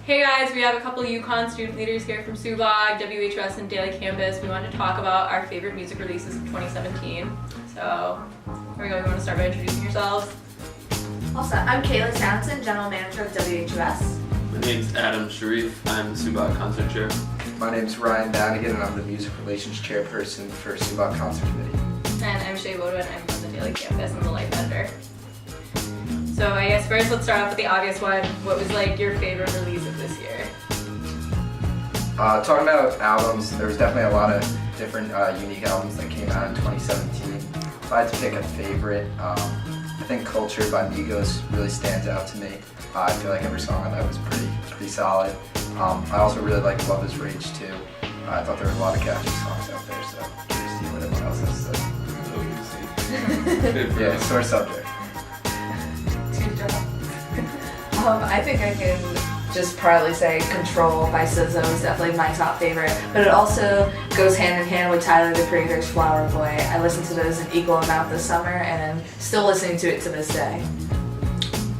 Hey guys, we have a couple of UConn student leaders here from SUBOG, WHUS, and Daily Campus. We wanted to talk about our favorite music releases of 2017. So, here we go. You want to start by introducing yourselves? Also, I'm Kayla Townsend, General Manager of WHUS. My name's Adam Sharif. I'm the SUBOG Concert Chair. My name's Ryan Donegan, and I'm the Music Relations Chairperson for SUBOG Concert Committee. And I'm Shay Bodwin. I'm from the Daily Campus. I'm the life editor. So I guess first let's start off with the obvious one. What was like your favorite release of this year? Talking about albums, there was definitely a lot of different unique albums that came out in 2017. If I had to pick a favorite, I think Culture by Migos really stands out to me. I feel like every song on that was pretty solid. I also really like Love Is Rage too. I thought there were a lot of catchy songs out there, so curious to see what everyone else has to say. Yeah, sore subject. I think I can just proudly say Control by SZA is definitely my top favorite, but it also goes hand in hand with Tyler the Creator's Flower Boy. I listened to those an equal amount this summer and I'm still listening to it to this day.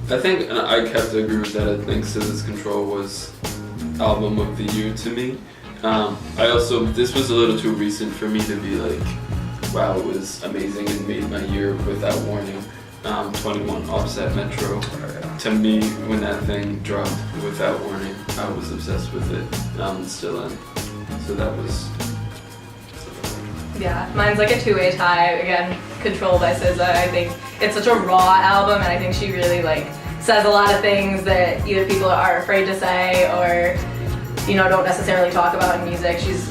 I think, and I have to agree with that, I think SZA's Control was album of the year to me. This was a little too recent for me to be like, wow, it was amazing and made my year without warning. 21 Offset Metro. To me, when that thing dropped without warning, I was obsessed with it. Still am. So that was. Yeah, mine's like a two-way tie. Again, Control by SZA. I think it's such a raw album, and I think she really like says a lot of things that either people are afraid to say or don't necessarily talk about in music. She's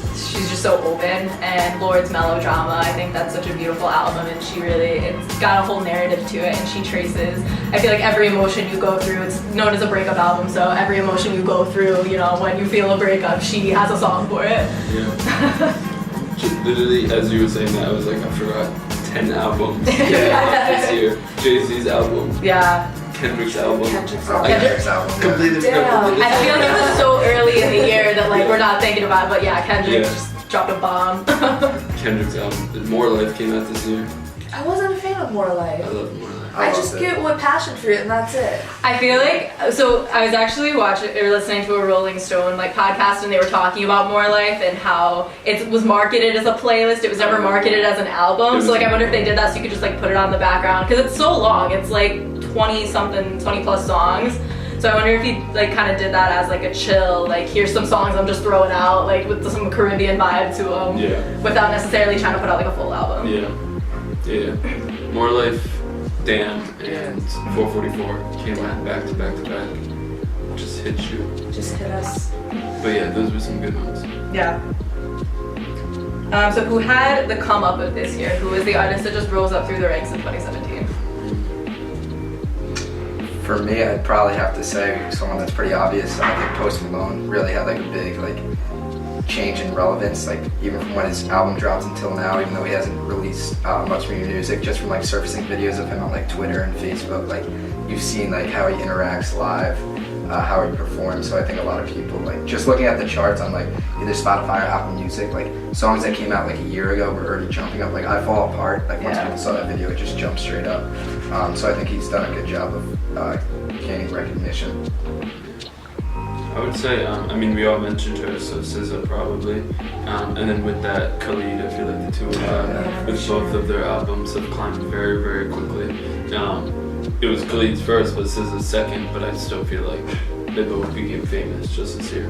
just so open, and Lord's Melodrama, I think that's such a beautiful album, and it's got a whole narrative to it, and she traces, I feel like every emotion you go through, it's known as a breakup album, so every emotion you go through, when you feel a breakup, she has a song for it. Yeah. Literally, as you were saying that, I was like, I forgot 10 albums this year. Jay-Z's album. Yeah. Kendrick's album. Kendrick's album. Completely Damn. I feel like it was so early in the year that we're not thinking about it, but yeah, Kendrick just dropped a bomb. Kendrick's album. More Life came out this year. I wasn't a fan of More Life. I love More Life. I just get with Passion Fruit and that's it. I feel like, so I was actually listening to a Rolling Stone podcast, and they were talking about More Life and how it was marketed as a playlist. It was never marketed as an album. So I wonder if they did that so you could just put it on the background, because it's so long. It's 20 plus songs. So I wonder if he kind of did that as a chill, here's some songs I'm just throwing out, with some Caribbean vibe to them, without necessarily trying to put out a full album. Yeah. More Life, Damn, and 444 came out back to back to back. Just hit you. Just hit us. But yeah, those were some good ones. Yeah. So who had the come up of this year? Who was the artist that just rose up through the ranks in 2017? For me, I'd probably have to say someone that's pretty obvious. I think Post Malone really had a big change in relevance, even from when his album dropped until now, even though he hasn't released much new music, just from surfacing videos of him on Twitter and Facebook, you've seen how he interacts live, how he performs. So I think a lot of people, just looking at the charts on either Spotify or Apple Music, songs that came out a year ago were already jumping up. I Fall Apart, once people saw that video, it just jumped straight up. So I think he's done a good job of gaining recognition. I would say, we all mentioned her, so SZA probably. And then with that, Khalid, I feel like the two of them, with both of their albums, have climbed very, very quickly. It was Khalid's first, but SZA's second, but I still feel like they both became famous just this year.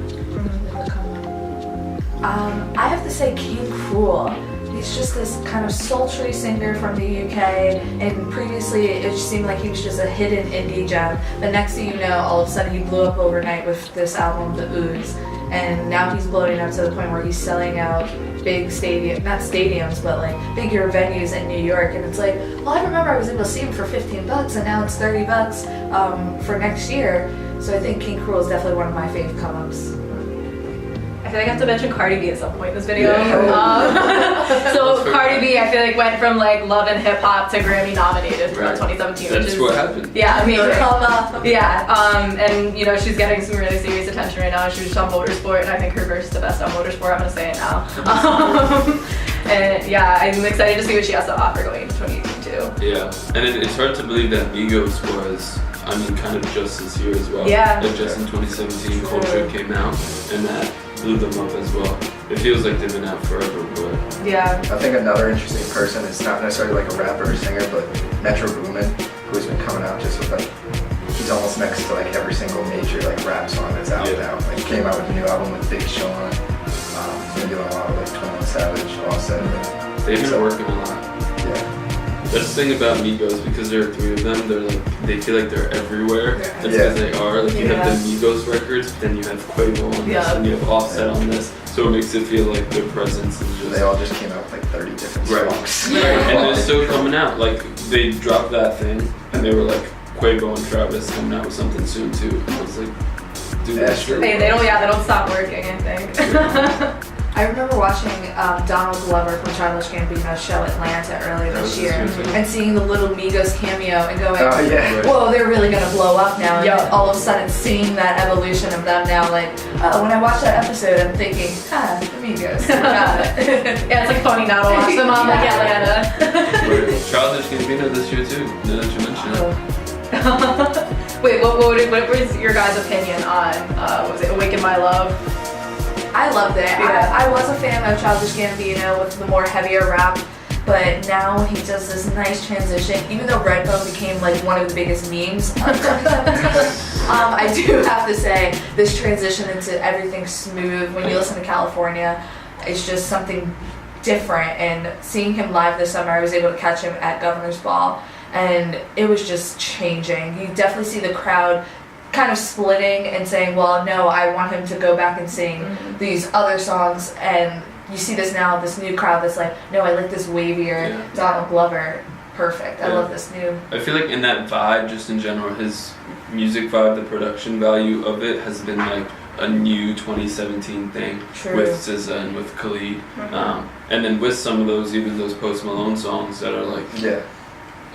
I have to say King Cruel. He's just this kind of sultry singer from the UK, and previously it just seemed like he was just a hidden indie gem, but next thing you know, all of a sudden he blew up overnight with this album, The Ooze, and now he's blowing up to the point where he's selling out big not stadiums, but bigger venues in New York, and it's well, I remember I was able to see him for $15 and now it's $30 for next year, so I think King Cruel is definitely one of my fave come-ups. I feel like I have to mention Cardi B at some point in this video. So Cardi B, I feel went from Love and Hip Hop to Grammy nominated throughout 2017. That's what happened. Yeah, amazing. Yeah, and she's getting some really serious attention right now. She was just on Motorsport, and I think her verse is the best on Motorsport. I'm gonna say it now. And yeah, I'm excited to see what she has to offer going into 2018 too. Yeah, and it's hard to believe that Migos was I mean, kind of just this year as well. Yeah. Like just in 2017, True. Culture came out, and that blew them up as well. It feels like they've been out forever, but Yeah. I think another interesting person is not necessarily like a rapper or singer, but Metro Boomin, who's been coming out just with like, he's almost next to like every single major like rap song that's out Yeah. now. Like he came out with a new album with Big Sean. He's been doing a lot of like 21 Savage, Offset. they've been So- working a lot. Yeah. That's the thing about Migos, because there are three of them, they're like, they feel like they're everywhere. That's because they are. Like, you have the Migos records, but then you have Quavo on this, Yeah. and you have Offset on this. So it makes it feel like their presence is just... They all just came out with like 30 different Right. songs. Right. And they're still coming out. Like, they dropped that thing, and they were like, Quavo and Travis coming out with something soon too. And I was like, dude, Yeah, that's sure. true. Hey, they don't stop working, I think. I remember watching Donald Glover from Childish Gambino's show Atlanta earlier That this was year, this year, too. and seeing the little Migos cameo and going, Oh yeah. Right. whoa, they're really gonna blow up now. And Yeah. then all of a sudden seeing that evolution of them now, like, when I watched that episode, I'm thinking, the Migos. Yeah, it's like funny now to watch them on like Atlanta. Right. Childish Gambino this year too, now that you mention it. Wait, what was your guys' opinion on, was it Awaken My Love? I loved it. Yeah. I was a fan of Childish Gambino with the more heavier rap, but now he does this nice transition. Even though Redbone became like one of the biggest memes of 2017, I do have to say this transition into everything smooth. When you listen to California, it's just something different. And seeing him live this summer, I was able to catch him at Governor's Ball, and it was just changing. You definitely see the crowd kind of splitting and saying, well, no, I want him to go back and sing these other songs. And you see this now, this new crowd that's like, no, I like this wavier Yeah. Donald Glover. Perfect. I Yeah. love this new. I feel like in that vibe, just in general, his music vibe, the production value of it has been like a new 2017 thing True. with SZA and with Khalid. And then with some of those, even those Post Malone songs that are like Yeah.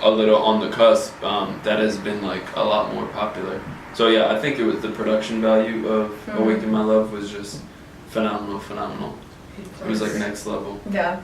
a little on the cusp, that has been like a lot more popular. So yeah, I think it was the production value of Awaken My Love was just phenomenal. It was like next level. Yeah.